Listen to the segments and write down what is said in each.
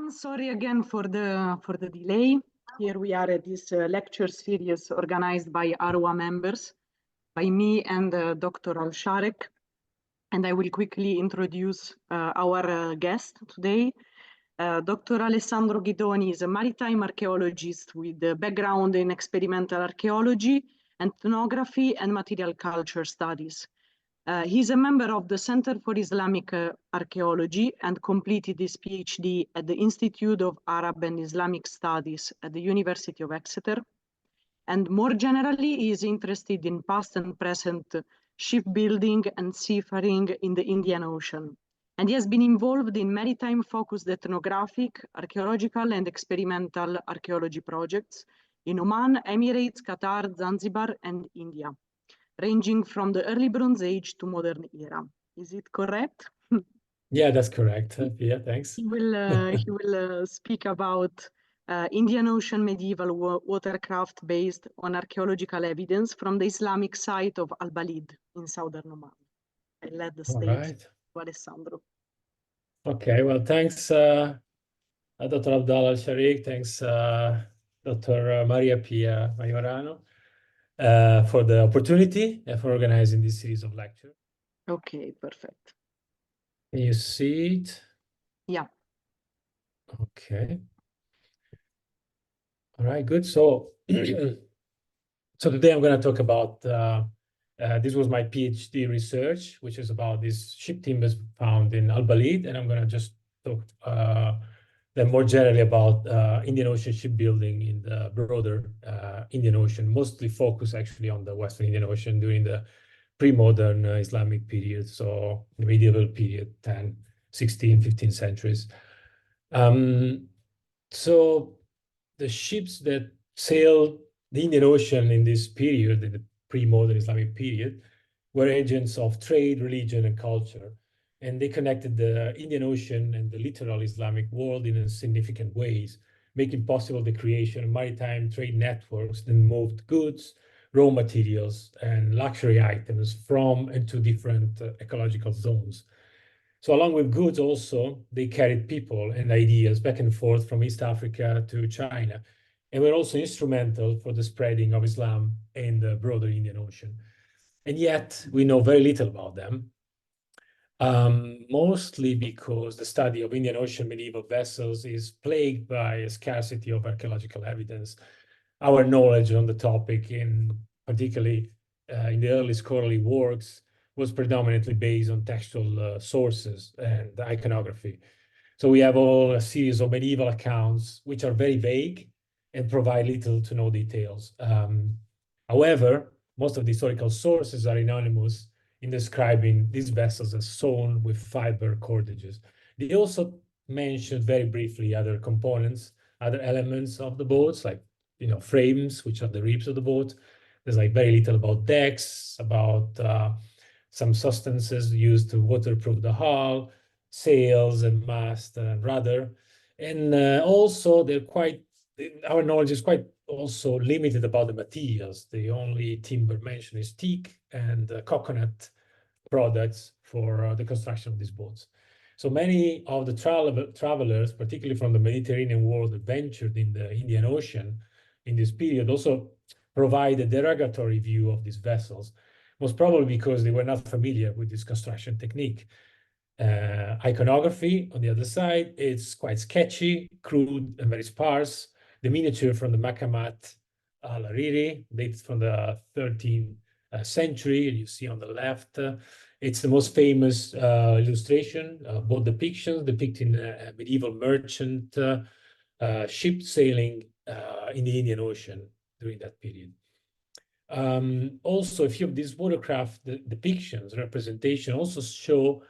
Sorry again for the delay. Here we are at this lecture series organized by ARWA members, by me and Dr. Al-Sharek. And I will quickly introduce our guest today. Dr. Alessandro Ghidoni is a maritime archaeologist with a background in experimental archaeology, ethnography, and material culture studies. He's a member of the Center for Islamic Archaeology and completed his PhD at the Institute of Arab and Islamic Studies at the University of Exeter. And more generally, he is interested in past and present shipbuilding and seafaring in the Indian Ocean. And he has been involved in maritime-focused ethnographic, archaeological, and experimental archaeology projects in Oman, Emirates, Qatar, Zanzibar, and India, ranging from the early Bronze Age to modern era. Is it correct? Yeah, that's correct. Yeah, thanks. He will speak about Indian Ocean medieval watercraft based on archaeological evidence from the Islamic site of al-Balid in southern Oman. I let the stage to Alessandro. Okay, well, thanks, Dr. Abdallah Al-Sharik. Thanks, Dr. Maria Pia Majorano, for the opportunity and for organizing this series of lectures. Okay, perfect. Can you see it? Yeah. Okay. All right, good. So, so today I'm going to talk about, this was my PhD research, which is about these ship timbers found in al-Balid, and I'm going to just talk then more generally about Indian Ocean shipbuilding in the broader Indian Ocean, mostly focused actually on the Western Indian Ocean during the pre-modern Islamic period, so the medieval period, 10, 16, 15 centuries. So the ships that sailed the Indian Ocean in this period, in the pre-modern Islamic period, were agents of trade, religion, and culture. And they connected the Indian Ocean and the literal Islamic world in significant ways, making possible the creation of maritime trade networks that moved goods, raw materials, and luxury items from and to different ecological zones. So along with goods also, they carried people and ideas back and forth from East Africa to China, and were also instrumental for the spreading of Islam in the broader Indian Ocean. And yet we know very little about them, mostly because the study of Indian Ocean medieval vessels is plagued by a scarcity of archaeological evidence. Our knowledge on the topic, particularly in the early scholarly works, was predominantly based on textual sources and iconography. So we have a series of medieval accounts which are very vague and provide little to no details. However, most of the historical sources are anonymous in describing these vessels as sewn with fiber cordages. They also mentioned very briefly other components, other elements of the boats, like frames, which are the ribs of the boat. There's like very little about decks, about some substances used to waterproof the hull, sails and mast and rudder. And also our knowledge is quite also limited about the materials. The only timber mentioned is teak and coconut products for the construction of these boats. So many of the travelers, particularly from the Mediterranean world, that ventured in the Indian Ocean in this period also provide a derogatory view of these vessels, most probably because they were not familiar with this construction technique. Iconography, on the other side, it's quite sketchy, crude, and very sparse. The miniature from the Makamat al-Hariri dates from the 13th century. You see on the left, it's the most famous illustration, both depictions depicting a medieval merchant ship sailing in the Indian Ocean during that period. Also, a few of these watercraft depictions, representation, also show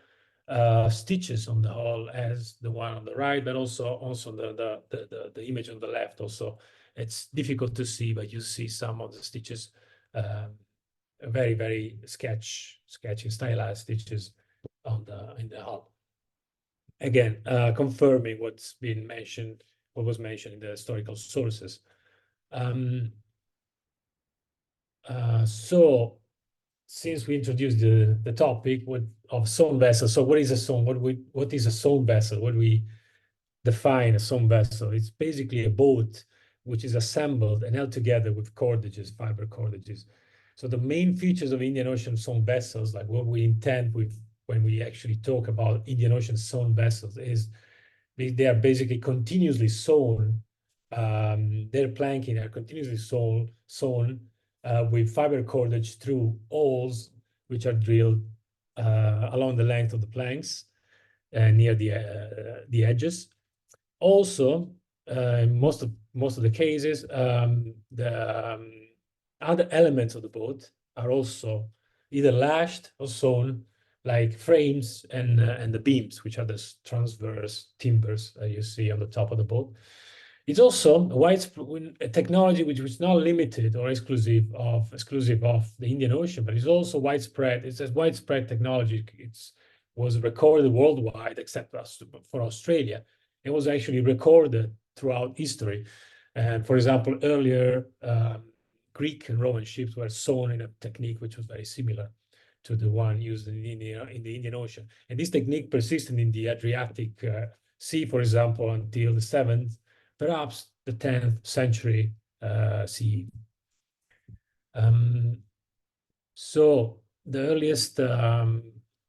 stitches on the hull as the one on the right, but also the image on the left. Also, it's difficult to see, but you see some of the stitches, very, very sketchy, stylized stitches in the hull. Again, confirming what was mentioned in the historical sources. So since we introduced the topic of sewn vessels, so what is a sewn? What is a sewn vessel? What we define a sewn vessel. It's basically a boat which is assembled and held together with cordages, fiber cordages. So the main features of Indian Ocean sewn vessels, like what we intend with when we actually talk about Indian Ocean sewn vessels, is they are basically continuously sewn. Their planking are continuously sewn with fiber cordage through holes which are drilled along the length of the planks near the edges. Also, in most of the cases, the other elements of the boat are also either lashed or sewn, like frames and the beams, which are the transverse timbers you see on the top of the boat. It's also a technology which was not limited or exclusive of the Indian Ocean, but it's also widespread. It's a widespread technology. It was recorded worldwide, except for Australia. It was actually recorded throughout history. And for example, earlier Greek and Roman ships were sewn in a technique which was very similar to the one used in the Indian Ocean. And this technique persisted in the Adriatic Sea, for example, until the 7th, perhaps the 10th century CE. So the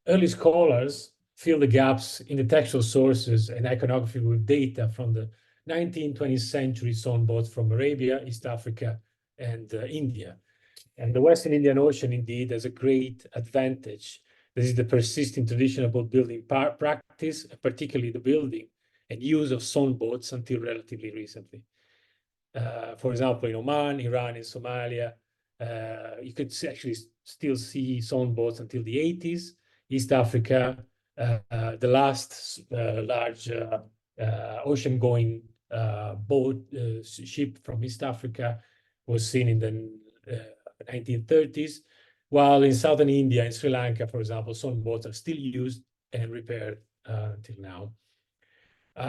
early scholars fill the gaps in the textual sources and iconography with data from the 19th, 20th century sewn boats from Arabia, East Africa, and India. And the Western Indian Ocean, indeed, has a great advantage. This is the persisting tradition of boat building practice, particularly the building and use of sewn boats until relatively recently. For example, in Oman, Iran, and Somalia, you could actually still see sewn boats until the 80s. East Africa, the last large ocean-going boat ship from East Africa was seen in the 1930s, while in southern India and Sri Lanka, for example, sewn boats are still used and repaired until now.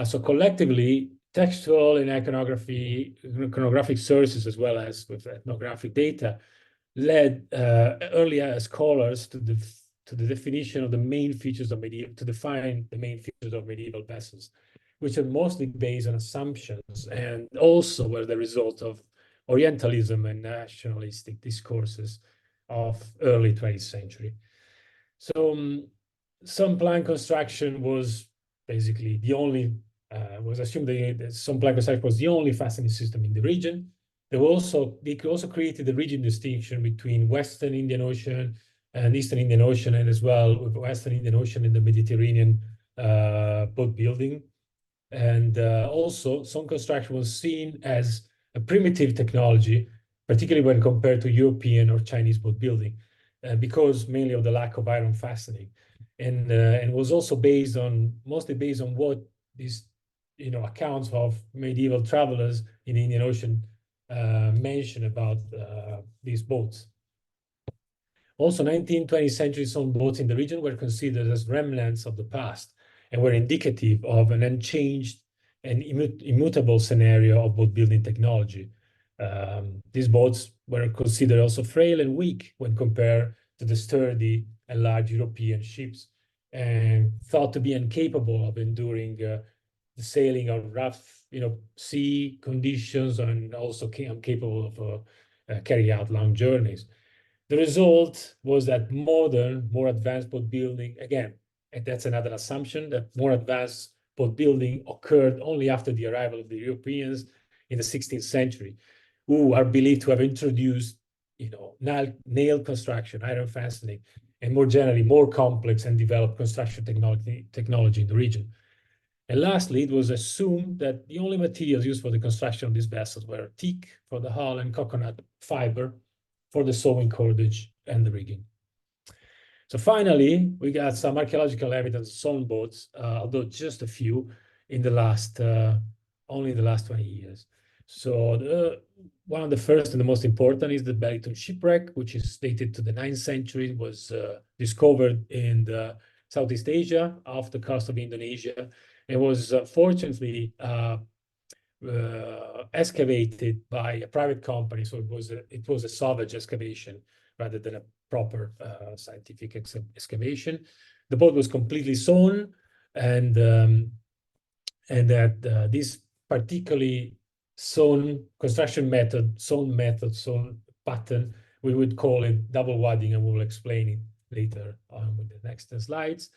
So collectively, textual and iconographic sources, as well as with ethnographic data, led earlier scholars to the definition of the main features of medieval vessels, which are mostly based on assumptions and also were the result of Orientalism and nationalistic discourses of early 20th century. So some plan construction was basically the only, was assumed that some plan construction was the only fastening system in the region. They could also create the region distinction between Western Indian Ocean and Eastern Indian Ocean, and as well with Western Indian Ocean and the Mediterranean boat building. And also, some construction was seen as a primitive technology, particularly when compared to European or Chinese boat building, because mainly of the lack of iron fastening, and was also mostly based on what these accounts of medieval travelers in the Indian Ocean mention about these boats. Also, 19th, 20th century sewn boats in the region were considered as remnants of the past and were indicative of an unchanged and immutable scenario of boat building technology. These boats were considered also frail and weak when compared to the sturdy and large European ships, and thought to be incapable of enduring the sailing on rough, sea conditions, and also incapable of carrying out long journeys. The result was that modern, more advanced boat building, again, and that's another assumption, that more advanced boat building occurred only after the arrival of the Europeans in the 16th century, who are believed to have introduced, nail construction, iron fastening, and more generally, more complex and developed construction technology in the region. And lastly, it was assumed that the only materials used for the construction of these vessels were teak for the hull and coconut fiber for the sewing cordage and the rigging. So finally, we got some archaeological evidence of sewn boats, although just a few in the last, only in the last 20 years. So one of the first and the most important is the Balid shipwreck, which is dated to the 9th century. It was discovered in the Southeast Asia off the coast of Indonesia. It was fortunately excavated by a private company, so it was a salvage excavation rather than a proper scientific excavation. The boat was completely sewn, and and that this particularly construction method, sewn pattern, we would call it double wadding, and we'll explain it later on with the next slides.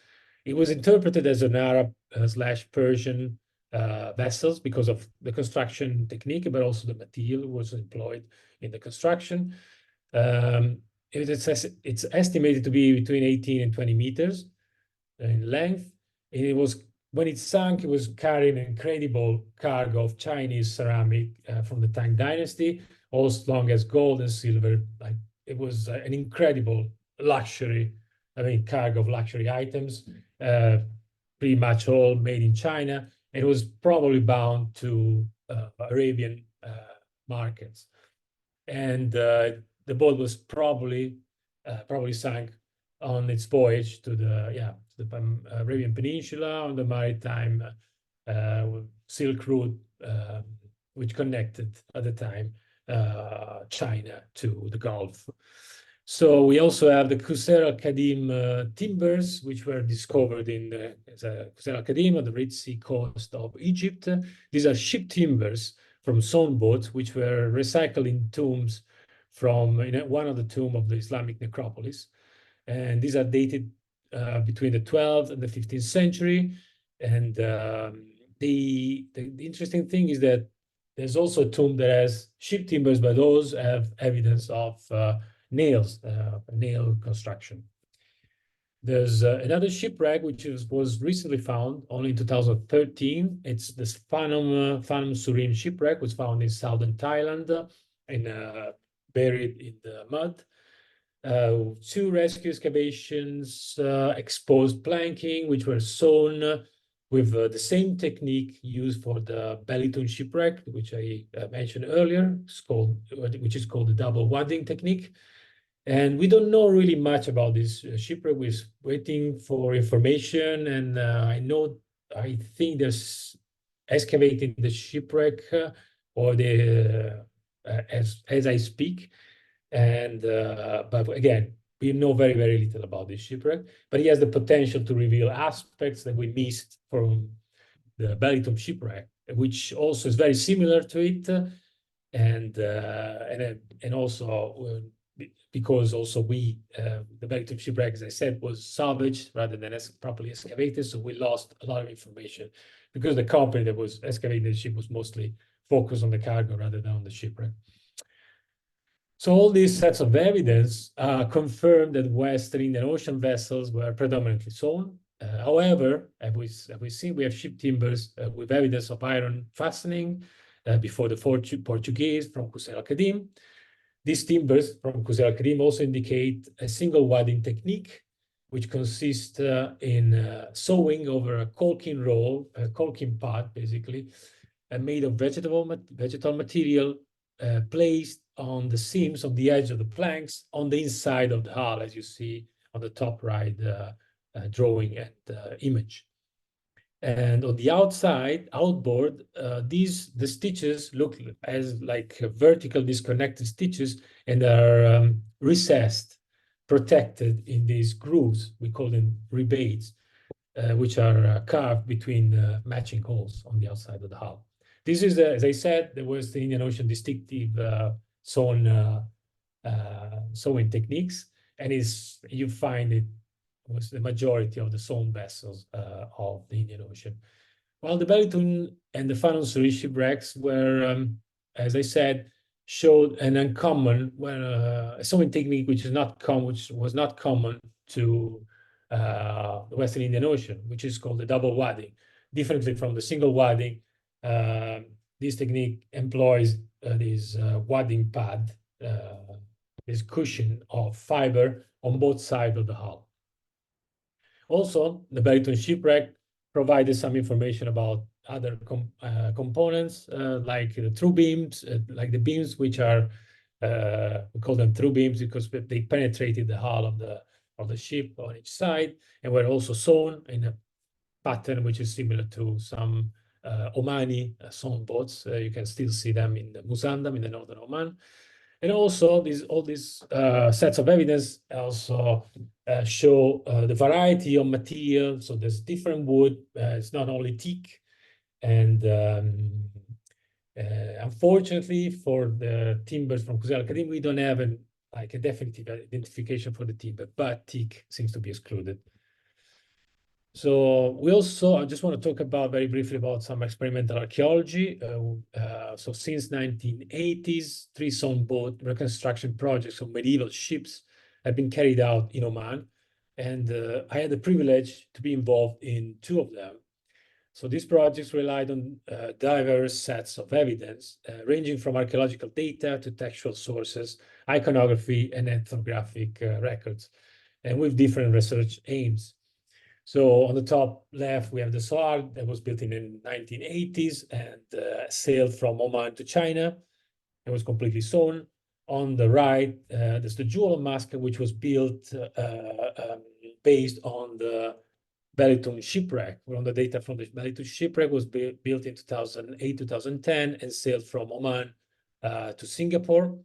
It was interpreted as an Arab / Persian vessels because of the construction technique, but also the material was employed in the construction. It's estimated to be between 18 and 20 meters in length. And it was, when it sank, it was carrying an incredible cargo of Chinese ceramic from the Tang Dynasty, all as long as gold and silver. Like, it was an incredible luxury, cargo of luxury items, pretty much all made in China. It was probably bound to Arabian markets. And the boat was probably sank on its voyage to the Arabian Peninsula on the maritime Silk Route, which connected at the time China to the Gulf. So we also have the Qusr al-Qadim timbers, which were discovered in the Qusr al-Qadim on the Red Sea coast of Egypt. These are ship timbers from sewn boats, which were recycled in tombs from one of the tombs of the Islamic necropolis. And these are dated between the 12th and the 15th century. And the interesting thing is that there's also a tomb that has ship timbers, but those have evidence of nails, nail construction. There's another shipwreck which was recently found, only in 2013. It's this Phanom Surin shipwreck, was found in southern Thailand, buried in the mud. 2 rescue excavations, exposed planking, which were sewn with the same technique used for the Belitung shipwreck, which I mentioned earlier, which is called the double wadding technique. And we don't know really much about this shipwreck. We're waiting for information, and I think there's excavating the shipwreck or as I speak. And but again, we know very, very little about this shipwreck, but it has the potential to reveal aspects that we missed from the Belitung shipwreck, which also is very similar to it, and also because also the Belitung shipwreck, as I said, was salvaged rather than properly excavated, so we lost a lot of information because the company that was excavating the ship was mostly focused on the cargo rather than on the shipwreck. So all these sets of evidence confirm that Western Indian Ocean vessels were predominantly sewn. However, as we see, we have ship timbers with evidence of iron fastening before the Portuguese from Qusr al-Qadim. These timbers from Qusr al-Qadim also indicate a single wadding technique, which consists in sewing over a caulking roll, a caulking pad, basically, made of vegetal material placed on the seams of the edge of the planks on the inside of the hull, as you see on the top right drawing and image. And on the outside, outboard, the stitches look as like vertical disconnected stitches and are recessed, protected in these grooves. We call them rebates, which are carved between matching holes on the outside of the hull. This is, as I said, the Western Indian Ocean distinctive sewing techniques, and you find it was the majority of the sewn vessels of the Indian Ocean. While the Belitung and the Phanom Surin shipwrecks were, as I said, showed an uncommon a sewing technique which was not common to the Western Indian Ocean, which is called the double wadding. Differently from the single wadding, this technique employs this wadding pad, this cushion of fiber on both sides of the hull. Also, the Belitung shipwreck provided some information about other components, like the through beams, like the beams which are, we call them through beams because they penetrated the hull of the ship on each side, and were also sewn in a pattern which is similar to some Omani sewn boats. You can still see them in the Musandam in the northern Oman. And also, all these sets of evidence also show the variety of material. So there's different wood. It's not only teak. And unfortunately, for the timbers from Cusel Academy, we don't have a definitive identification for the timber, but teak seems to be excluded. So we also, I just want to talk about very briefly about some experimental archaeology. So since 1980s, 3 stone boat reconstruction projects of medieval ships have been carried out in Oman. And I had the privilege to be involved in 2 of them. So these projects relied on diverse sets of evidence, ranging from archaeological data to textual sources, iconography, and ethnographic records, and with different research aims. So on the top left, we have the Soar that was built in the 1980s and sailed from Oman to China. It was completely sewn. On the right, there's the Jewel of Muscat, which was built based on the Luting shipwreck. We're on the data from the Luting shipwreck was built in 2008, 2010, and sailed from Oman to Singapore.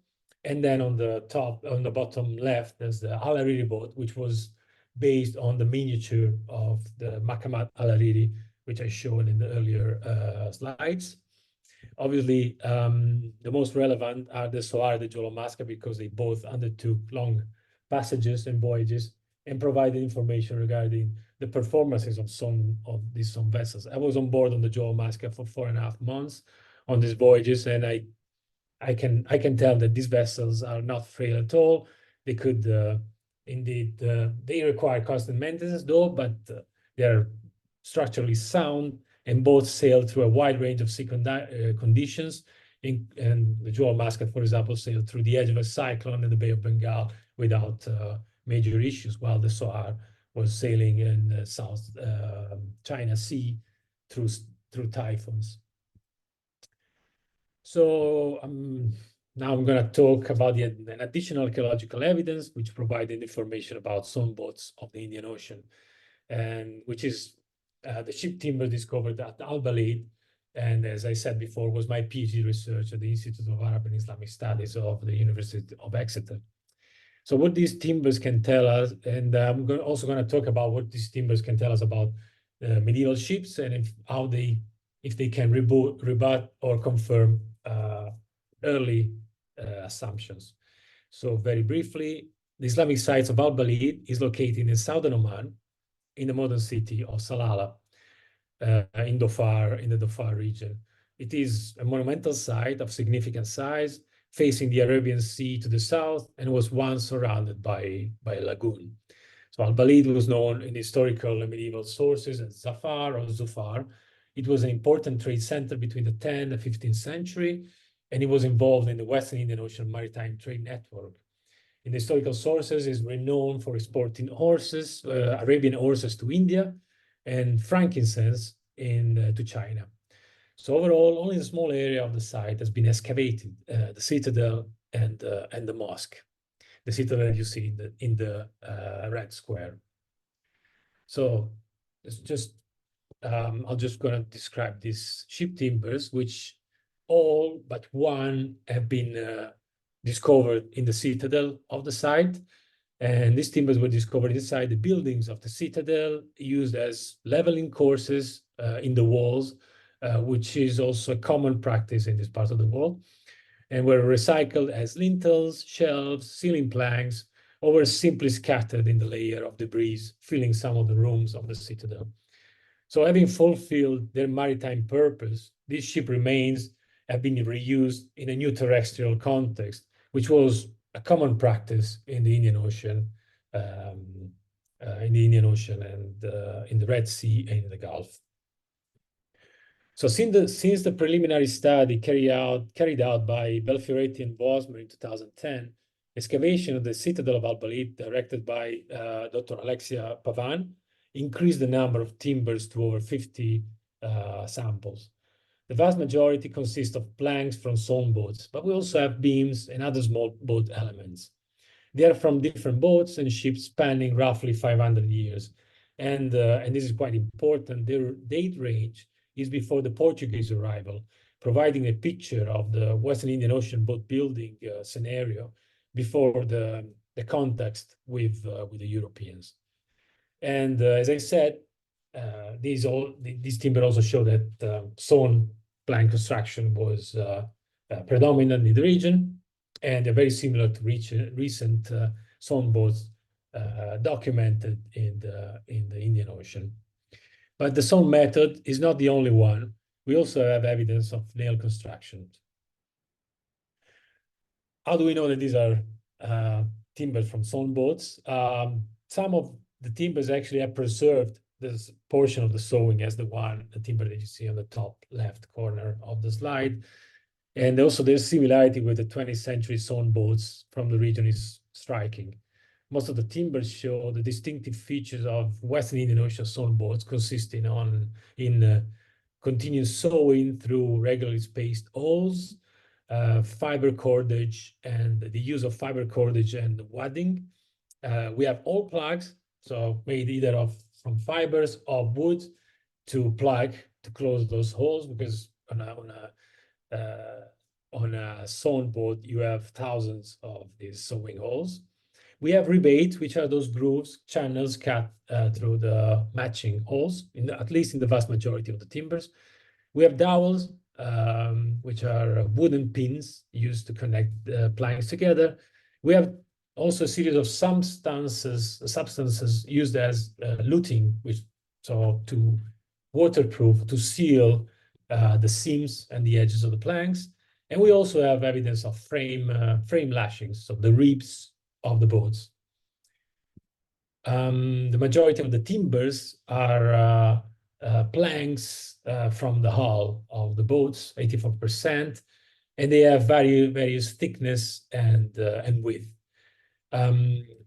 And then on the bottom left, there's the al-Hariri boat, which was based on the miniature of the Makamat al-Hariri, which I showed in the earlier slides. Obviously, the most relevant are the Soar, the Jewel of Muscat, because they both undertook long passages and voyages and provided information regarding the performances of some of these vessels. I was on board on the Jewel of Muscat for 4.5 months on these voyages, and I can tell that these vessels are not frail at all. They could indeed, they require constant maintenance though, but they're structurally sound, and both sail through a wide range of sea conditions. And the Jewel of Muscat, for example, sailed through the edge of a cyclone in the Bay of Bengal without major issues, while the Soar was sailing in the South China Sea through typhoons. So now I'm going to talk about an additional archaeological evidence which provided information about some boats of the Indian Ocean, and which is the ship timber discovered at al-Balid, and as I said before, was my PhD research at the Institute of Arab and Islamic Studies of the University of Exeter. So what these timbers can tell us, and I'm also going to talk about what these timbers can tell us about medieval ships, and if they can rebut or confirm early assumptions. So very briefly, the Islamic site of al-Balid is located in southern Oman, in the modern city of Salalah, in the Dhofar region. It is a monumental site of significant size, facing the Arabian Sea to the south, and was once surrounded by a lagoon. So al-Balid was known in historical and medieval sources as Zafar or Zufar. It was an important trade center between the 10th and 15th century, and it was involved in the Western Indian Ocean maritime trade network. In the historical sources, is renowned for exporting horses, Arabian horses to India, and frankincense to China. So overall, only a small area of the site has been excavated: the citadel and the mosque. The citadel you see in the red square. So it's just I'm just going to describe these ship timbers, which all but one have been discovered in the citadel of the site. And these timbers were discovered inside the buildings of the citadel, used as leveling courses in the walls, which is also a common practice in this part of the world, and were recycled as lintels, shelves, ceiling planks, or were simply scattered in the layer of debris, filling some of the rooms of the citadel. So having fulfilled their maritime purpose, these ship remains have been reused in a new terrestrial context, which was a common practice in the Indian Ocean, and in the Red Sea and in the Gulf. So since the preliminary study carried out by Belfioretti and Bosmer in 2010, excavation of the citadel of al-Balid, directed by Dr. Alexia Pavan, increased the number of timbers to over 50 samples. The vast majority consist of planks from sawn boats, but we also have beams and other small boat elements. They are from different boats and ships spanning roughly 500 years. And this is quite important. Their date range is before the Portuguese arrival, providing a picture of the Western Indian Ocean boat building scenario before the context with the Europeans. And as I said, these timber also show that stone plank construction was predominant in the region, and they're very similar to recent stone boats documented in the Indian Ocean. But the stone method is not the only one. We also have evidence of nail construction. How do we know that these are timbers from stone boats? Some of the timbers actually have preserved this portion of the sewing as the timber that you see on the top left corner of the slide. And also there's similarity with the 20th century stone boats from the region is striking. Most of the timbers show the distinctive features of Western Indian Ocean stone boats, consisting in continuous sewing through regularly spaced holes, fiber cordage, and the use of fiber cordage and wadding. We have all plugs, so made either from fibers or wood to plug to close those holes, because on a stone boat you have thousands of these sewing holes. We have rebates, which are those grooves, channels cut through the matching holes, at least in the vast majority of the timbers. We have dowels, which are wooden pins used to connect the planks together. We have also a series of substances used as luting, to waterproof, to seal the seams and the edges of the planks. And we also have evidence of frame lashings, so the ribs of the boats. The majority of the timbers are planks from the hull of the boats, 84%, and they have various thickness and width.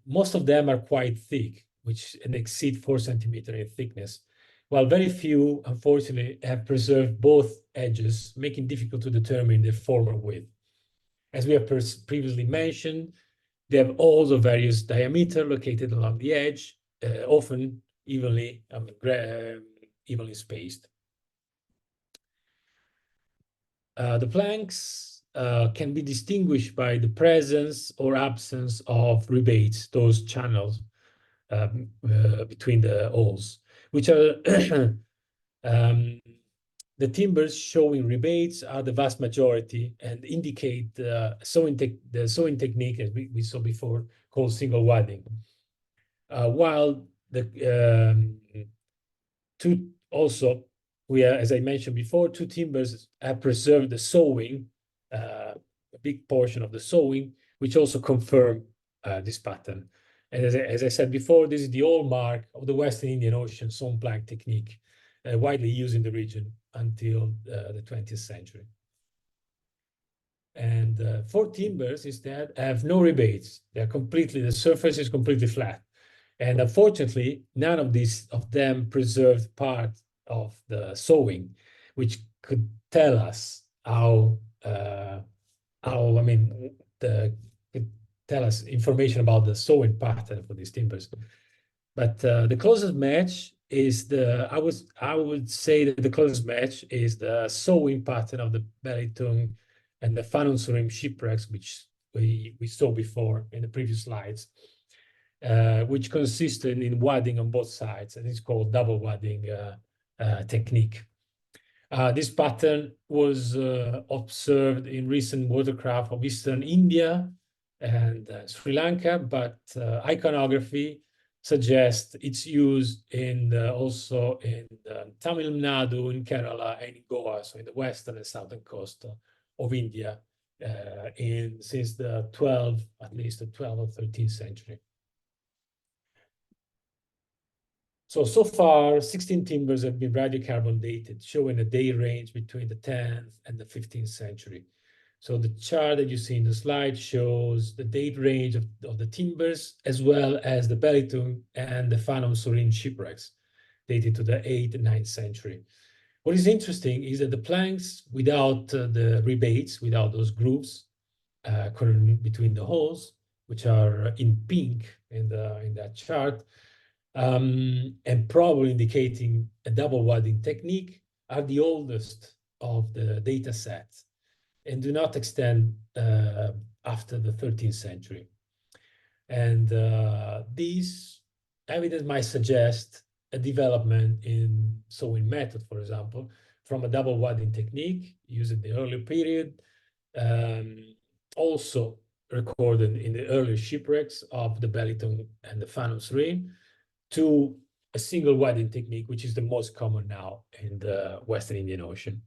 Most of them are quite thick, which exceed 4 centimeters in thickness, while very few, unfortunately, have preserved both edges, making it difficult to determine their former width. As we have previously mentioned, they have holes of various diameter located along the edge, often evenly spaced. The planks can be distinguished by the presence or absence of rebates, those channels between the holes, which are the timbers showing rebates are the vast majority and indicate the sewing technique, as we saw before, called single wadding. While the as I mentioned before, two timbers have preserved the sewing, a big portion of the sewing, which also confirm this pattern. And as I said before, this is the hallmark of the Western Indian Ocean sewn plank technique, widely used in the region until the 20th century. And 4 timbers instead have no rebates. The surface is completely flat. And unfortunately, none of them preserved part of the sewing, which could tell us could tell us information about the sewing pattern for these timbers. But the closest match is I would say that the closest match is the sewing pattern of the Belitung and the Fanum Surim shipwrecks, which we saw before in the previous slides, which consisted in wadding on both sides, and it's called double wadding technique. This pattern was observed in recent watercraft of Eastern India and Sri Lanka, but iconography suggests its use also in Tamil Nadu, in Kerala, and in Goa, so in the western and southern coast of India, since at least the 12th or 13th century. So far, 16 timbers have been radiocarbon dated, showing a date range between the 10th and the 15th century. So the chart that you see in the slide shows the date range of the timbers, as well as the Belitung and the Fanum Surim shipwrecks, dated to the 8th and 9th century. What is interesting is that the planks, without the rebates, without those grooves between the holes, which are in pink in that chart, and probably indicating a double wadding technique, are the oldest of the data sets and do not extend after the 13th century. And this evidence might suggest a development in sewing method, for example, from a double wadding technique used in the earlier period, also recorded in the earlier shipwrecks of the Belitung and the Fanus Ring, to a single wadding technique, which is the most common now in the Western Indian Ocean.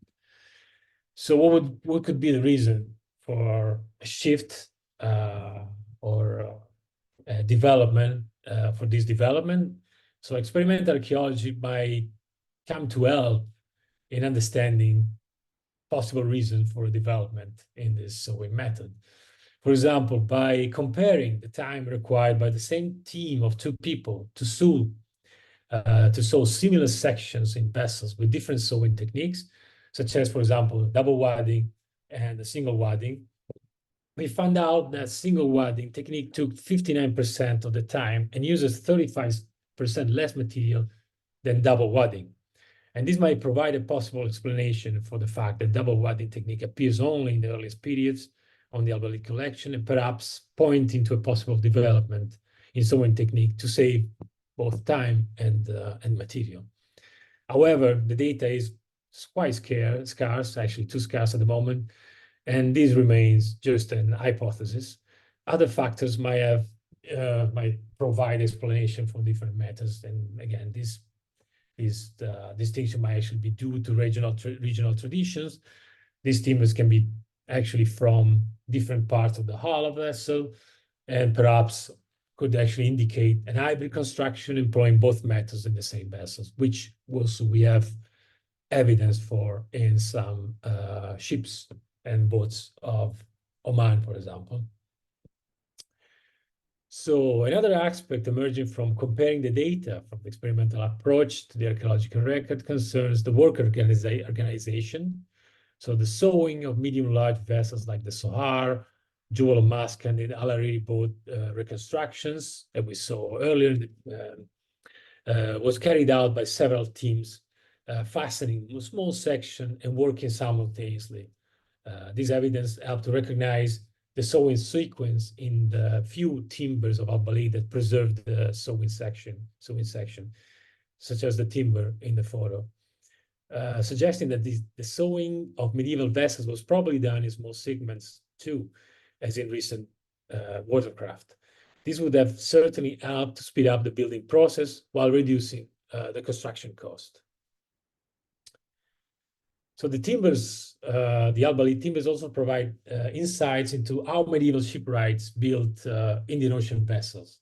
So what could be the reason for a shift or a development for this development? So experimental archaeology might come to help in understanding possible reasons for a development in this sewing method. For example, by comparing the time required by the same team of two people to sew similar sections in vessels with different sewing techniques, such as, for example, double wadding and a single wadding, we found out that single wadding technique took 59% of the time and uses 35% less material than double wadding. And this might provide a possible explanation for the fact that double wadding technique appears only in the earliest periods on the al-Balid collection, and perhaps pointing to a possible development in sewing technique to save both time and material. However, the data is quite scarce, actually too scarce at the moment, and this remains just an hypothesis. Other factors might provide explanation for different methods, and again, this distinction might actually be due to regional traditions. These timbers can be actually from different parts of the hull of the vessel, and perhaps could actually indicate an hybrid construction employing both methods in the same vessels, which also we have evidence for in some ships and boats of Oman, for example. So another aspect emerging from comparing the data from the experimental approach to the archaeological record concerns the work organization. So the sewing of medium-large vessels like the Sohar, Jewel of Muscat, and Al-Hariri boat reconstructions that we saw earlier was carried out by several teams, fastening a small section and working simultaneously. This evidence helped to recognize the sewing sequence in the few timbers of al-Balid that preserved the sewing section, such as the timber in the photo, suggesting that the sewing of medieval vessels was probably done in small segments too, as in recent watercraft. This would have certainly helped to speed up the building process while reducing the construction cost. So the timbers, the al-Balid timbers also provide insights into how medieval shipwrights built Indian Ocean vessels.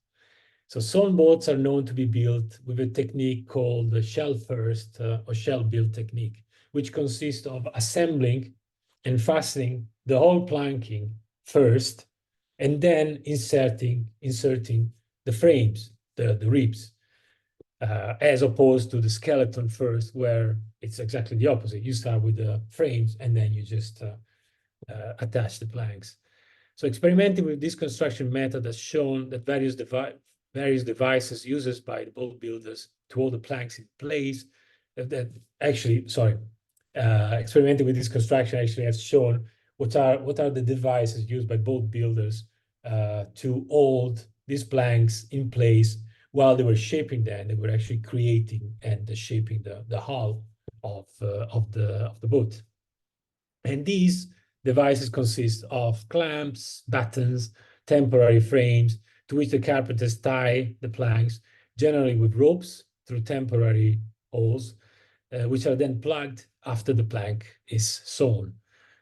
So sawn boats are known to be built with a technique called the shell first or shell build technique, which consists of assembling and fastening the whole planking first, and then inserting the frames, the ribs, as opposed to the skeleton first, where it's exactly the opposite. You start with the frames and then you just attach the planks. So experimenting with this construction method has shown that various devices used by the boat builders to hold the planks in place, experimenting with this construction actually has shown what are the devices used by boat builders to hold these planks in place while they were shaping them. They were actually creating and shaping the hull of the boat. And these devices consist of clamps, battens, temporary frames to which the carpenters tie the planks, generally with ropes through temporary holes, which are then plugged after the plank is sewn.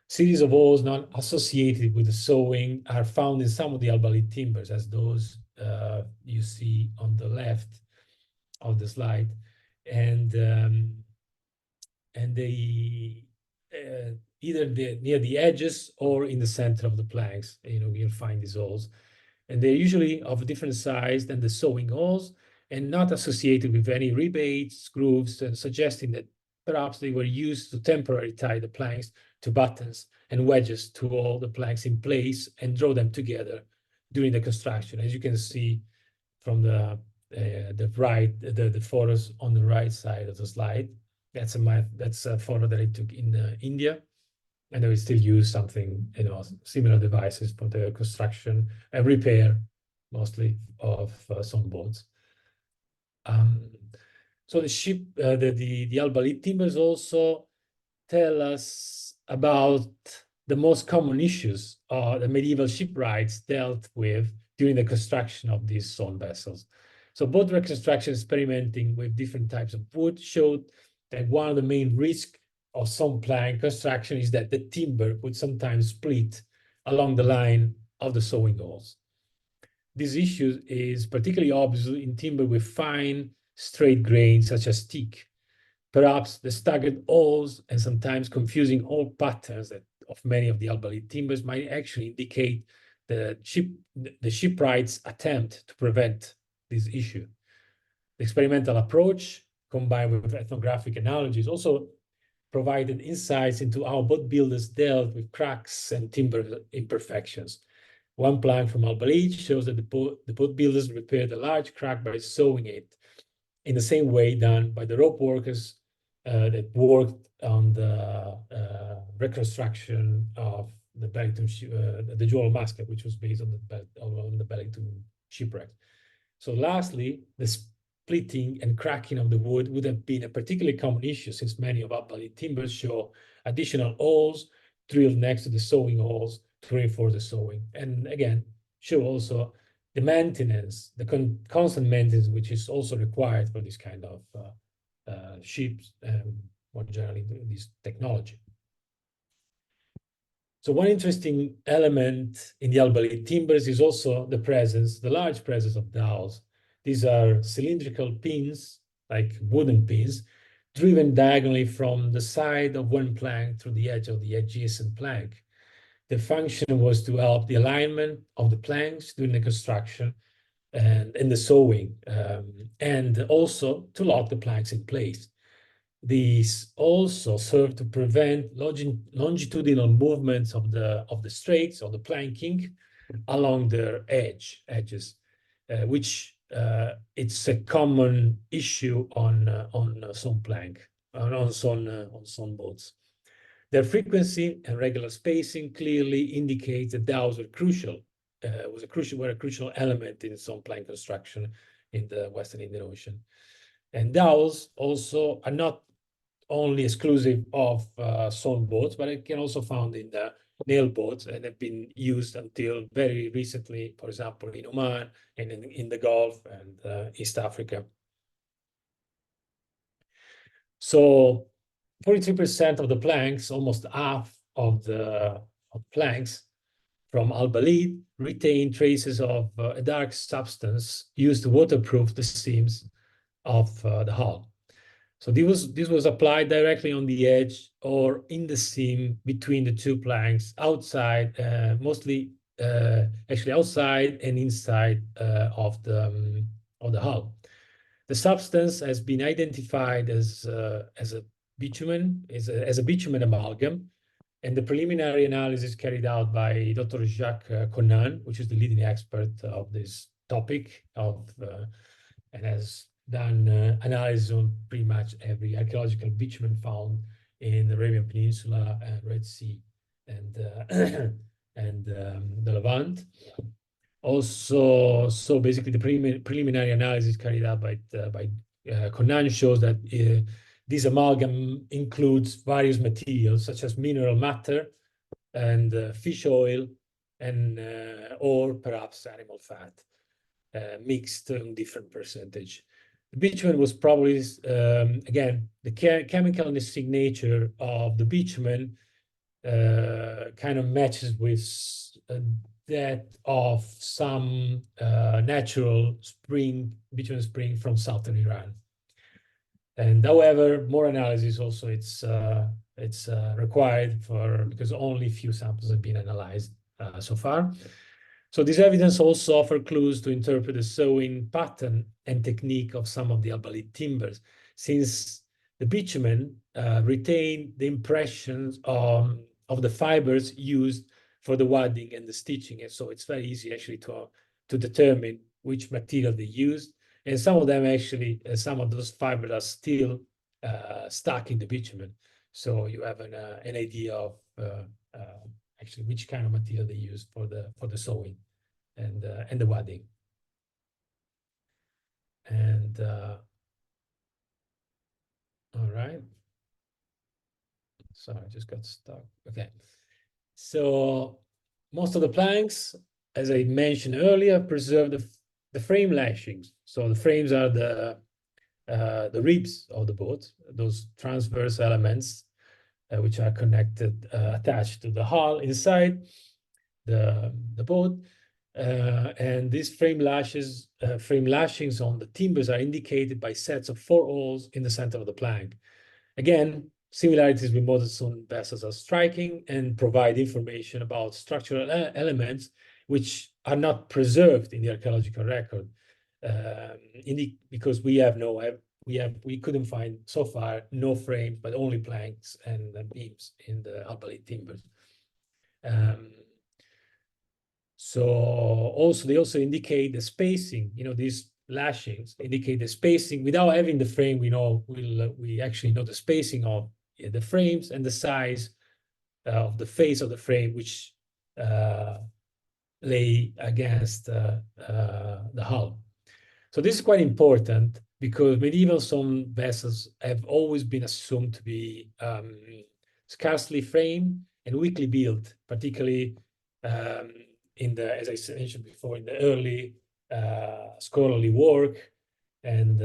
Series of holes not associated with the sewing are found in some of the al-Balid timbers, as those you see on the left of the slide, and they either near the edges or in the center of the planks. You'll find these holes, and they're usually of a different size than the sewing holes, and not associated with any rebates, grooves, suggesting that perhaps they were used to temporarily tie the planks to battens and wedges to hold the planks in place and draw them together during the construction. As you can see from the photos on the right side of the slide, that's a photo that I took in India, and they still use similar devices for the construction and repair, mostly of some boats. So the al-Balid timbers also tell us about the most common issues the medieval shipwrights dealt with during the construction of these stone vessels. So both reconstruction experimenting with different types of wood showed that one of the main risks of some plank construction is that the timber would sometimes split along the line of the sewing holes. This issue is particularly obvious in timber with fine, straight grains such as teak. Perhaps the staggered holes and sometimes confusing hole patterns of many of the al-Balid timbers might actually indicate the shipwright's attempt to prevent this issue. The experimental approach, combined with ethnographic analogies, also provided insights into how boat builders dealt with cracks and timber imperfections. One plank from al-Balid shows that the boat builders repaired a large crack by sewing it in the same way done by the rope workers that worked on the reconstruction of the Bellington, the Jewel Musket, which was based on the Bellington shipwreck. So lastly, the splitting and cracking of the wood would have been a particularly common issue since many of al-Balid timbers show additional holes drilled next to the sewing holes to reinforce the sewing. And again, show also the maintenance, the constant maintenance, which is also required for this kind of ships and more generally this technology. So one interesting element in the al-Balid timbers is also the large presence of dowels. These are cylindrical pins, like wooden pins, driven diagonally from the side of one plank through the edge of the adjacent plank. The function was to help the alignment of the planks during the construction and in the sewing, and also to lock the planks in place. These also serve to prevent longitudinal movements of the strakes or the planking along their edges, which it's a common issue on some plank, on some boats. Their frequency and regular spacing clearly indicate that dowels were a crucial element in some plank construction in the Western Indian Ocean. And dowels also are not only exclusive of sawn boats, but it can also found in the nail boats and have been used until very recently, for example, in Oman and in the Gulf and East Africa. So 43% of the planks, almost half of the planks from al-Balid retain traces of a dark substance used to waterproof the seams of the hull. So this was applied directly on the edge or in the seam between the two planks, outside, mostly actually outside and inside of the hull. The substance has been identified as a bitumen, as a bitumen amalgam, and the preliminary analysis carried out by Dr. Jacques Conan, which is the leading expert of this topic, and has done analysis on pretty much every archaeological bitumen found in the Arabian Peninsula and Red Sea and the Levant. Also, so basically the preliminary analysis carried out by Conan shows that this amalgam includes various materials such as mineral matter and fish oil and or perhaps animal fat mixed in different percentage. The bitumen was probably, again, the chemical signature of the bitumen kind of matches with that of some natural bitumen spring from southern Iran. And however, more analysis also it's required because only a few samples have been analyzed so far. So this evidence also offers clues to interpret the sewing pattern and technique of some of the al-Balid timbers, since the bitumen retain the impressions of the fibers used for the wadding and the stitching. And so it's very easy actually to determine which material they used. And some of them actually, some of those fibers are still stuck in the bitumen. So you have an idea of actually which kind of material they use for the sewing and the wadding. And slide. Sorry, I just got stuck. Okay. So most of the planks, as I mentioned earlier, preserve the frame lashings. So the frames are the ribs of the boat, those transverse elements which are connected, attached to the hull inside the boat. And these frame lashings on the timbers are indicated by sets of 4 holes in the center of the plank. Again, similarities with modern stone vessels are striking and provide information about structural elements which are not preserved in the archaeological record, because we couldn't find so far no frames, but only planks and beams in the al-Balid timbers. So also they also indicate the spacing. These lashings indicate the spacing. Without having the frame, we actually know the spacing of the frames and the size of the face of the frame, which lay against the hull. So this is quite important because medieval stone vessels have always been assumed to be scarcely framed and weakly built, particularly as I mentioned before, in the early scholarly work. And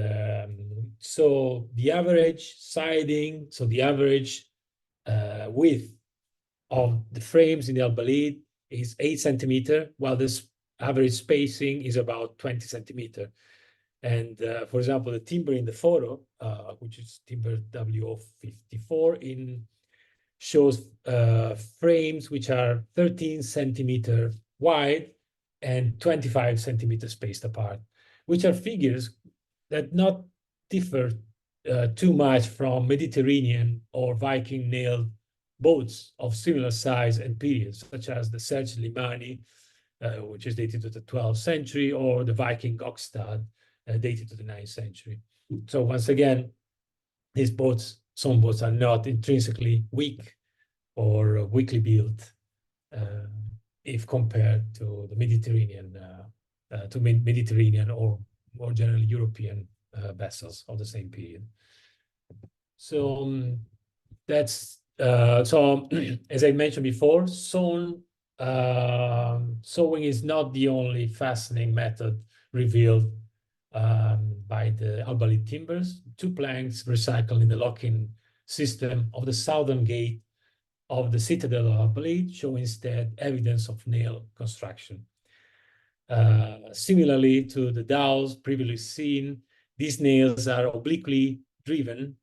so the average siding, so the average width of the frames in the al-Balid is 8 centimeter, while this average spacing is about 20 centimeter. And for example, the timber in the photo, which is timber W54, shows frames which are 13 centimeter wide and 25 centimeters spaced apart, which are figures that not differ too much from Mediterranean or Viking nailed boats of similar size and periods, such as the Serge Limani, which is dated to the 12th century, or the Viking Gokstad, dated to the 9th century. So once again, some boats are not intrinsically weak or weakly built if compared to the Mediterranean, or more generally European vessels of the same period. So that's so as I mentioned before, sewing is not the only fascinating method revealed by the al-Balid timbers. 2 planks recycled in the locking system of the southern gate of the citadel of al-Balid show instead evidence of nail construction. Similarly to the dowels previously seen, these nails are obliquely driven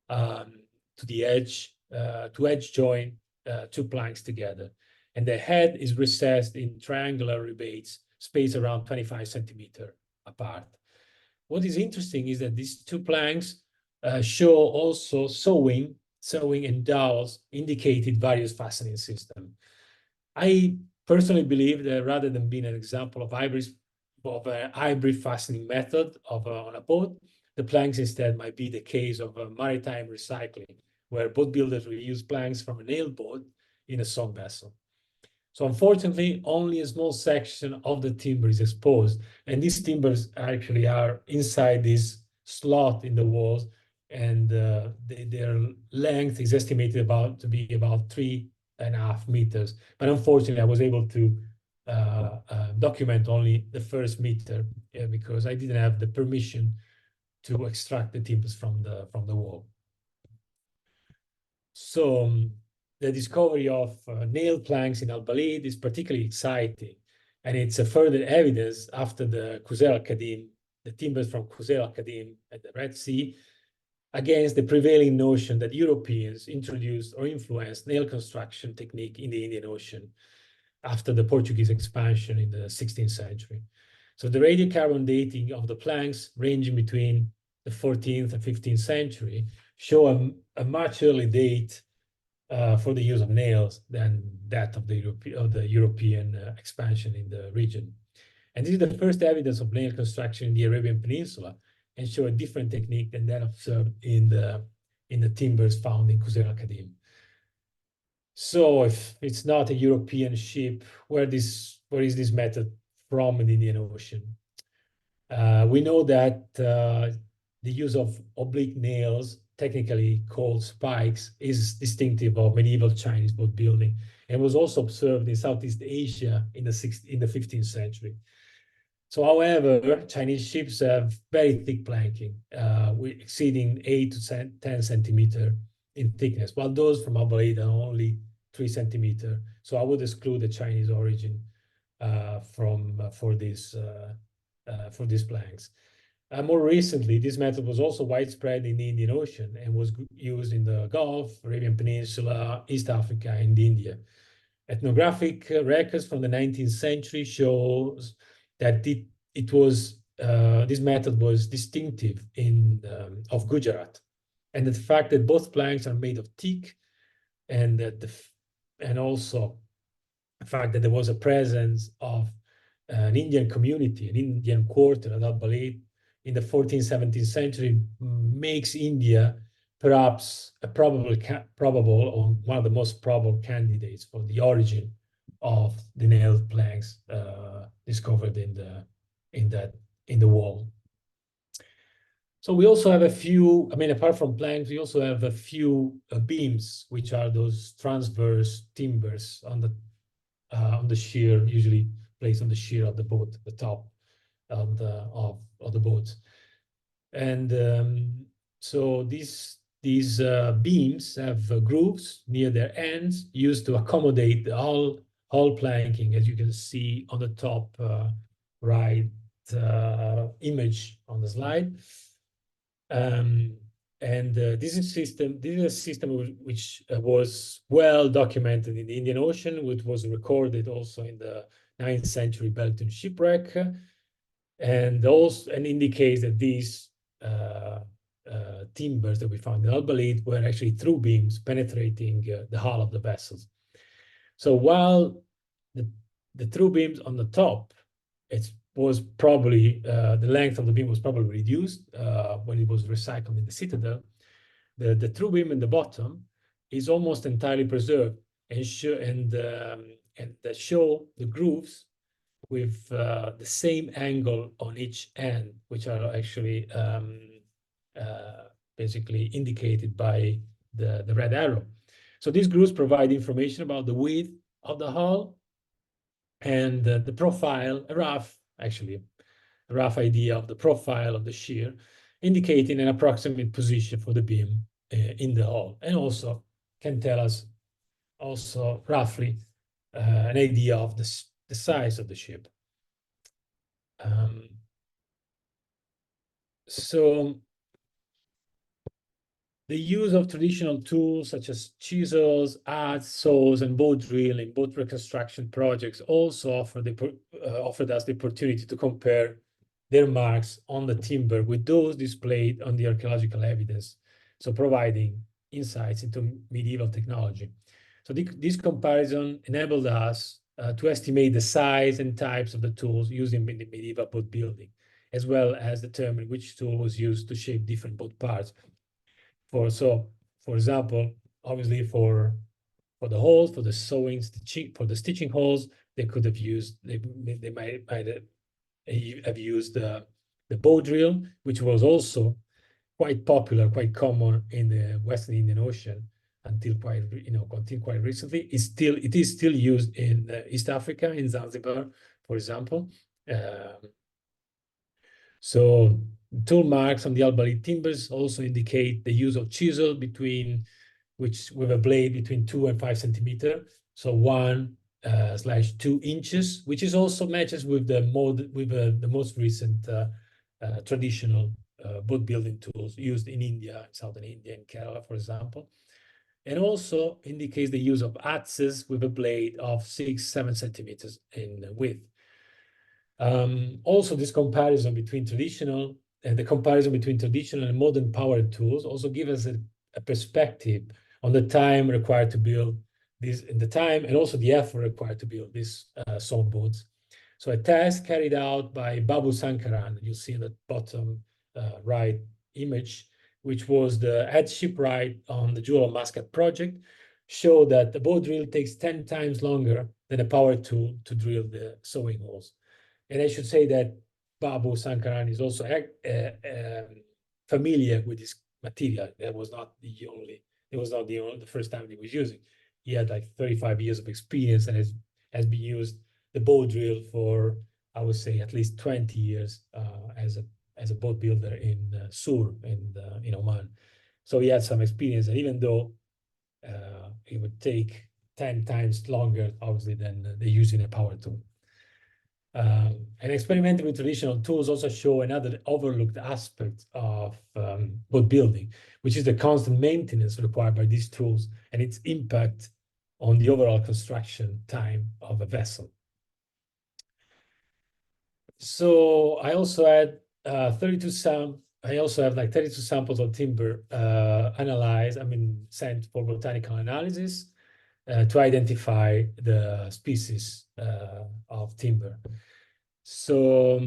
to the edge, to edge join 2 planks together. And the head is recessed in triangular rebates spaced around 25 centimeter apart. What is interesting is that these 2 planks show also sewing and dowels indicated various fastening systems. I personally believe that rather than being an example of a hybrid fastening method on a boat, the planks instead might be the case of a maritime recycling, where boat builders reuse planks from a nailed boat in a song vessel. So unfortunately, only a small section of the timber is exposed, and these timbers actually are inside this slot in the walls, and their length is estimated to be about 3.5 meters. But unfortunately, I was able to document only the first meter because I didn't have the permission to extract the timbers from the wall. So the discovery of nail planks in al-Balid is particularly exciting, and it's a further evidence after the Qusayr al-Qadim, the timbers from Qusayr al-Qadim at the Red Sea, against the prevailing notion that Europeans introduced or influenced nail construction technique in the Indian Ocean after the Portuguese expansion in the 16th century. So the radiocarbon dating of the planks ranging between the 14th and 15th century show a much early date for the use of nails than that of the European expansion in the region. And this is the first evidence of nail construction in the Arabian Peninsula, and show a different technique than that observed in the timbers found in Qusayr al-Qadim. So if it's not a European ship, where is this method from in the Indian Ocean? We know that the use of oblique nails technically called spikes, is distinctive of medieval Chinese boat building, and was also observed in Southeast Asia in the 15th century. So, however, Chinese ships have very thick planking, exceeding 8 to 10 centimeter in thickness, while those from al-Balid are only 3 centimeter. So I would exclude the Chinese origin for these planks. More recently, this method was also widespread in the Indian Ocean and was used in the Gulf, Arabian Peninsula, East Africa, and India. Ethnographic records from the 19th century shows that this method was distinctive of Gujarat, and the fact that both planks are made of teak, and also the fact that there was a presence of an Indian community, an Indian quarter at al-Balid in the 14th, 17th century makes India perhaps a probable or one of the most probable candidates for the origin of the nailed planks discovered in the wall. So we also have a few, apart from planks, we also have a few beams, which are those transverse timbers on the shear, usually placed on the shear of the boat, the top of the boat. And so these beams have grooves near their ends used to accommodate the hull planking, as you can see on the top right image on the slide. This is a system which was well documented in the Indian Ocean, which was recorded also in the 9th century Belton shipwreck, and indicates that these timbers that we found in al-Balid were actually through beams penetrating the hull of the vessels. So while the through beams on the top, it was probably the length of the beam was probably reduced when it was recycled in the citadel. The through beam in the bottom is almost entirely preserved, and show the grooves with the same angle on each end, which are actually basically indicated by the red arrow. So these grooves provide information about the width of the hull and the profile, a rough idea of the profile of the shear, indicating an approximate position for the beam in the hull, and also can tell us also roughly an idea of the size of the ship. So the use of traditional tools such as chisels, adze, saws, and boat drill in boat reconstruction projects also offered us the opportunity to compare their marks on the timber with those displayed on the archaeological evidence, so providing insights into medieval technology. So this comparison enabled us to estimate the size and types of the tools used in medieval boat building, as well as determine which tool was used to shape different boat parts. For example, obviously for the holes, for the sewing, for the stitching holes, they might have used the bow drill, which was also quite popular, quite common in the Western Indian Ocean until quite recently. It is still used in East Africa, in Zanzibar, for example. So tool marks on the al-Balid timbers also indicate the use of chisel with a blade between 2 and 5 centimeters. So 1/2 inches, which is also matches with the most recent traditional boat building tools used in India, Southern India, and Kerala, for example. And also indicates the use of adzes with a blade of 6-7 centimeters in width. Also, the comparison between traditional and modern powered tools also give us a perspective on the time required to build these, and also the effort required to build these sawn boats. So a test carried out by Babu Sankaran, you see in the bottom right image, which was the head shipwright on the Jewel of Muscat project, showed that the boat drill takes 10 times longer than a power tool to drill the sewing holes. And I should say that Babu Sankaran is also familiar with material. That was not the only. It was not the first time he was using. He had like 35 years of experience and has been used the bow drill for, I would say, at least 20 years as a boat builder in Sur in Oman. So he had some experience, and even though it would take 10 times longer, obviously, than they using a power tool. And experimenting with traditional tools also show another overlooked aspect of boat building, which is the constant maintenance required by these tools and its impact on the overall construction time of a vessel. So I also had 32 samples of timber analyzed, sent for botanical analysis to identify the species of timber. So,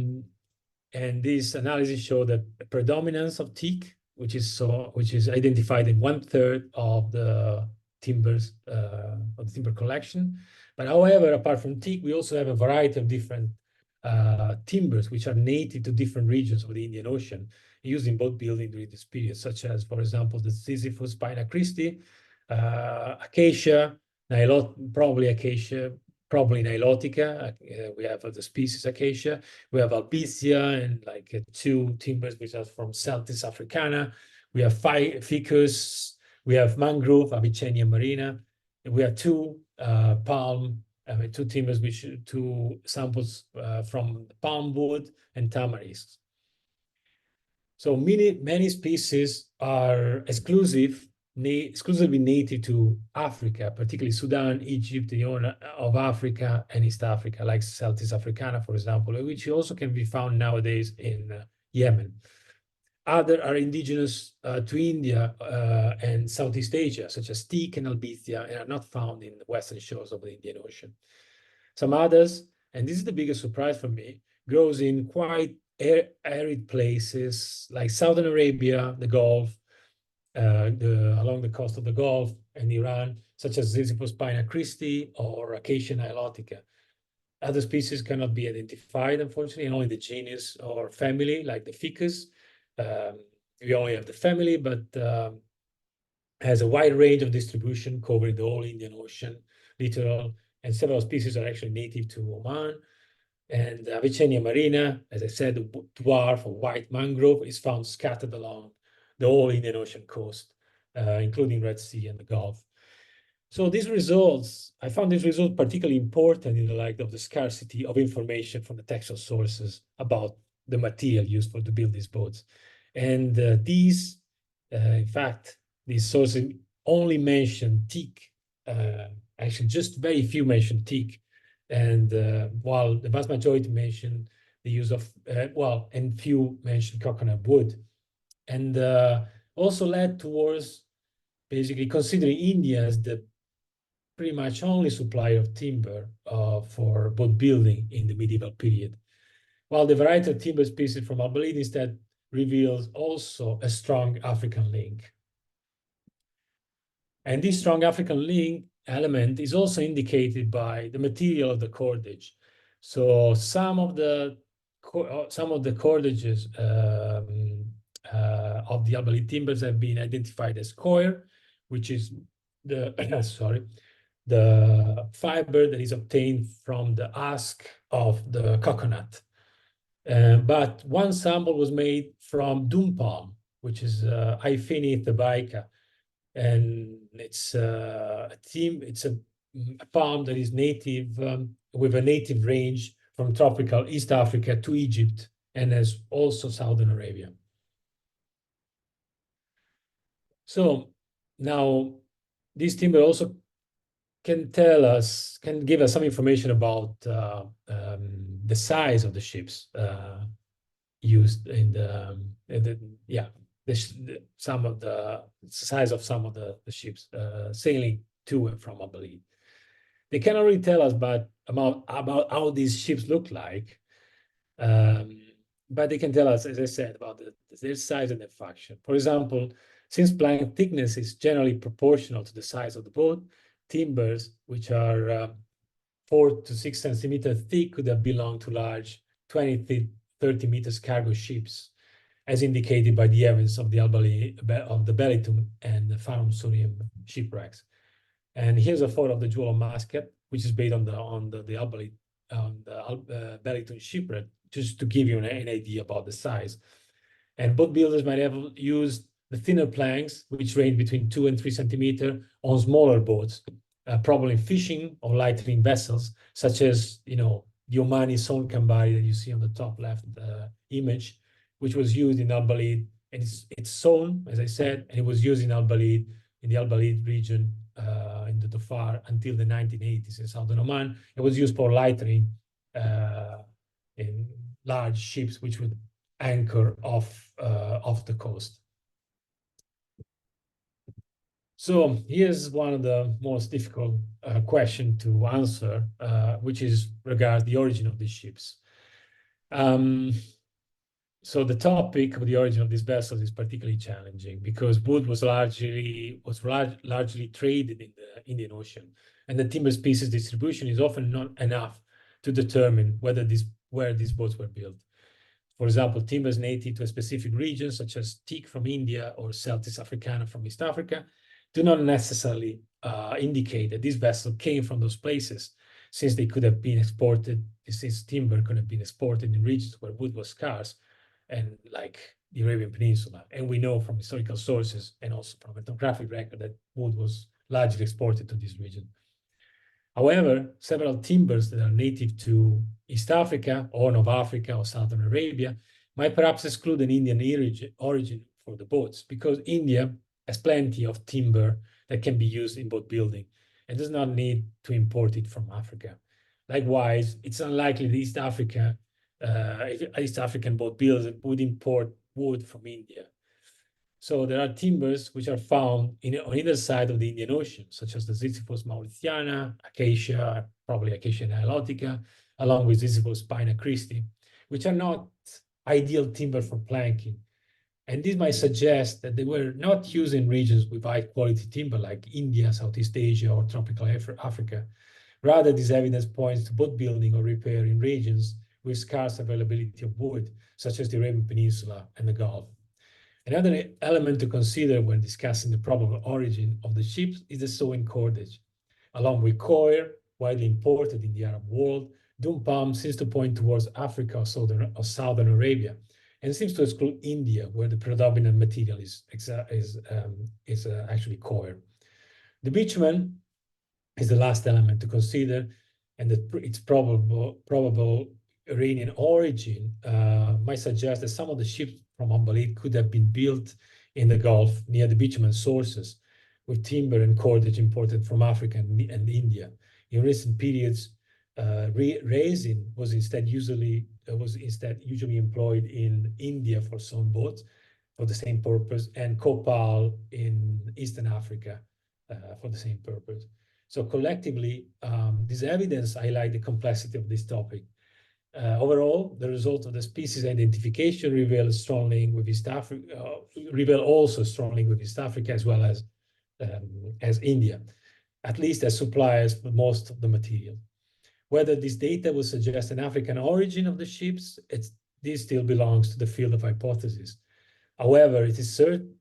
and this analysis showed that the predominance of teak, which is identified in 1/3 of the timbers of the timber collection. But however, apart from teak, we also have a variety of different timbers which are native to different regions of the Indian Ocean, used in boat building during this period, such as, for example, the Sisyphus Spina Christi, acacia, probably nilotica. We have the species acacia. We have albizia and like 2 timbers which are from Celtis africana. We have ficus. We have mangrove, Avicennia marina. And we have 2 palm. 2 timbers, 2 samples from palm wood and tamarisks. So many species are exclusively native to Africa, particularly Sudan, Egypt, the Horn of Africa, and East Africa, like Celtis africana, for example, which also can be found nowadays in Yemen. Other are indigenous to India and Southeast Asia, such as teak and albizia, and are not found in the western shores of the Indian Ocean. Some others, and this is the biggest surprise for me, grows in quite arid places like Southern Arabia, the Gulf, along the coast of the Gulf and Iran, such as Sisyphus Spina Christi or Acacia nilotica. Other species cannot be identified, unfortunately, and only the genus or family, like the ficus. We only have the family, but has a wide range of distribution covering the whole Indian Ocean, littoral, and several species are actually native to Oman. And Avicennia marina, as I said, the dwarf or white mangrove, is found scattered along the whole Indian Ocean coast, including Red Sea and the Gulf. So these results, I found these results particularly important in the light of the scarcity of information from the textual sources about the material used to build these boats. And in fact, these sources only mention teak. Actually, just very few mention teak. And while the vast majority mention the use of, and few mention coconut wood. And also led towards basically considering India as the pretty much only supplier of timber for boat building in the medieval period. While the variety of timber species from al-Balid instead reveals also a strong African link. And this strong African link element is also indicated by the material of the cordage. So some of the cordages of the al-Balid timbers have been identified as coir, which is the the fiber that is obtained from the husk of the coconut. But one sample was made from dum palm, which is Aiphaena thebaica, and it's a palm that is native with a native range from tropical East Africa to Egypt and as also Southern Arabia. So now this timber also can give us some information about the size of the ships used in the size of some of the ships sailing to and from al-Balid. They cannot really tell us about how these ships look like, but they can tell us, as I said, about their size and their function. For example, since plank thickness is generally proportional to the size of the boat, timbers, which are 4 to 6 centimeters thick, could have belonged to large 20 to 30 meters cargo ships. as indicated by the evidence of the al-Balid, of the Belitung and the Farum Surium shipwrecks. And here's a photo of the jewel of Muscat, which is based on the al-Balid, Belitung shipwreck, just to give you an idea about the size. And boat builders might have used the thinner planks, which range between 2 and 3 centimeters, on smaller boats, probably fishing or lightering vessels, such as, the Omani Son Kambari that you see on the top left image, which was used in al-Balid. And it's sewn, as I said, and it was used in al-Balid, in the al-Balid region, in the Dhofar, until the 1980s in southern Oman. It was used for lightering in large ships, which would anchor off the coast. So here's one of the most difficult questions to answer, which is regards the origin of these ships. So the topic of the origin of these vessels is particularly challenging because wood was largely traded in the Indian Ocean, and the timber species distribution is often not enough to determine where these boats were built. For example, timbers native to a specific region, such as teak from India or Celtis africana from East Africa, do not necessarily indicate that this vessel came from those places, since they could have been exported, since timber could have been exported in regions where wood was scarce, and like the Arabian Peninsula. And we know from historical sources and also from ethnographic record that wood was largely exported to this region. However, several timbers that are native to East Africa or North Africa or Southern Arabia might perhaps exclude an Indian origin for the boats, because India has plenty of timber that can be used in boat building and does not need to import it from Africa. Likewise, it's unlikely that East African boat builders would import wood from India. So there are timbers which are found on either side of the Indian Ocean, such as the Ziziphus mauritiana, Acacia, probably Acacia nilotica, along with Ziziphus spina Christi, which are not ideal timber for planking. And this might suggest that they were not used in regions with high quality timber like India, Southeast Asia, or tropical Africa. Rather, this evidence points to boat building or repair in regions with scarce availability of wood, such as the Arabian Peninsula and the Gulf. Another element to consider when discussing the probable origin of the ships is the sewing cordage. Along with coir, widely imported in the Arab world, dun palm seems to point towards Africa or Southern Arabia, and seems to exclude India, where the predominant material is actually coir. The bitumen is the last element to consider, and its probable Iranian origin might suggest that some of the ships from al-Balid could have been built in the Gulf near the bitumen sources, with timber and cordage imported from Africa and India. In recent periods, resin was instead usually employed in India for sewn boats for the same purpose, and copal in Eastern Africa for the same purpose. So collectively, this evidence highlights the complexity of this topic. Overall, the result of the species identification reveal also strong link with East Africa as well as India, at least as suppliers for most of the material. Whether this data will suggest an African origin of the ships, this still belongs to the field of hypothesis. However, it's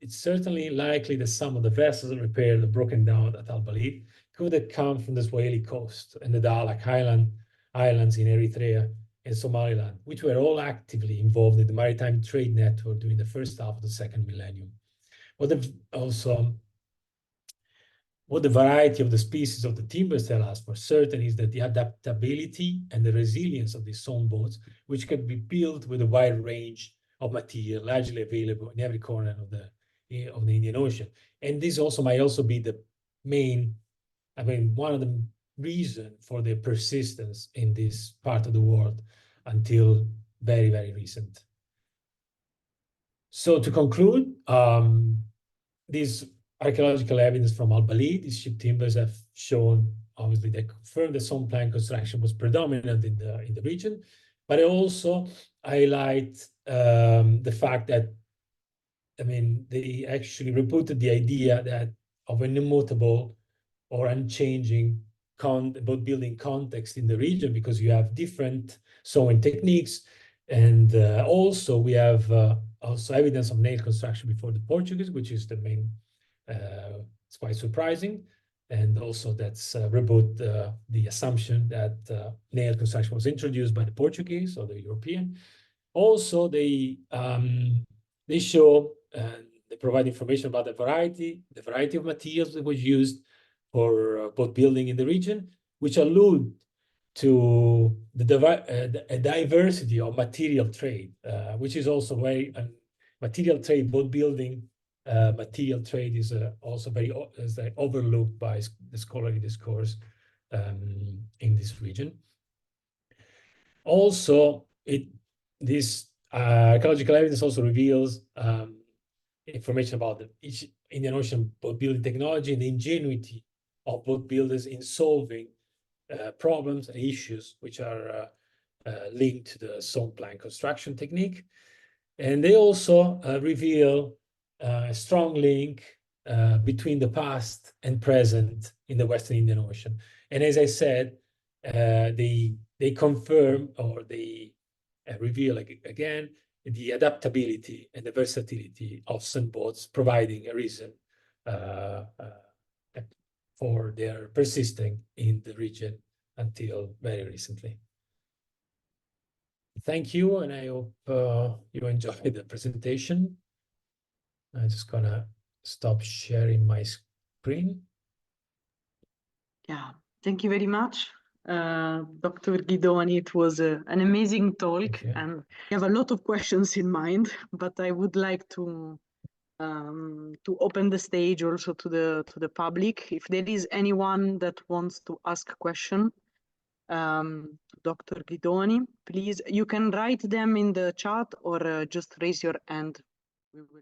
certainly likely that some of the vessels repaired or broken down at al-Balid could have come from the Swahili coast and the Dahlak Islands in Eritrea and Somaliland, which were all actively involved in the maritime trade network during the first half of the second millennium. What the variety of the species of the timbers tell us for certain is that the adaptability and the resilience of these sewn boats, which can be built with a wide range of material, largely available in every corner of the Indian Ocean. And this might also be the main, one of the reasons for the persistence in this part of the world until very, very recent. So to conclude, these archaeological evidence from al-Balid, these ship timbers have shown, obviously, they confirm that sewn plank construction was predominant in the region, but it also highlight the fact that, they actually rebutted the idea that of an immutable or unchanging boat building context in the region, because you have different sewing techniques, and also we have also evidence of nail construction before the Portuguese, which is the main, it's quite surprising. And also that's reboot the assumption that nail construction was introduced by the Portuguese or the European. Also, they show they provide information about the variety of materials that was used for boat building in the region, which allude to a diversity of material trade, which is also very material trade, boat building. Material trade is also very overlooked by the scholarly discourse in this region. Also, this archaeological evidence also reveals information about the Indian Ocean boat building technology and the ingenuity of boat builders in solving problems and issues which are linked to the stone plank construction technique. And they also reveal a strong link between the past and present in the Western Indian Ocean. And as I said, they confirm, or they reveal again the adaptability and the versatility of some boats, providing a reason for their persisting in the region until very recently. Thank you, and I hope you enjoyed the presentation. I'm just gonna stop sharing my screen. Yeah, thank you very much, Dr. Ghidoni. It was an amazing talk, and I have a lot of questions in mind, but I would like to open the stage also to the public. If there is anyone that wants to ask a question, Dr. Ghidoni, please, you can write them in the chat or just raise your hand. We will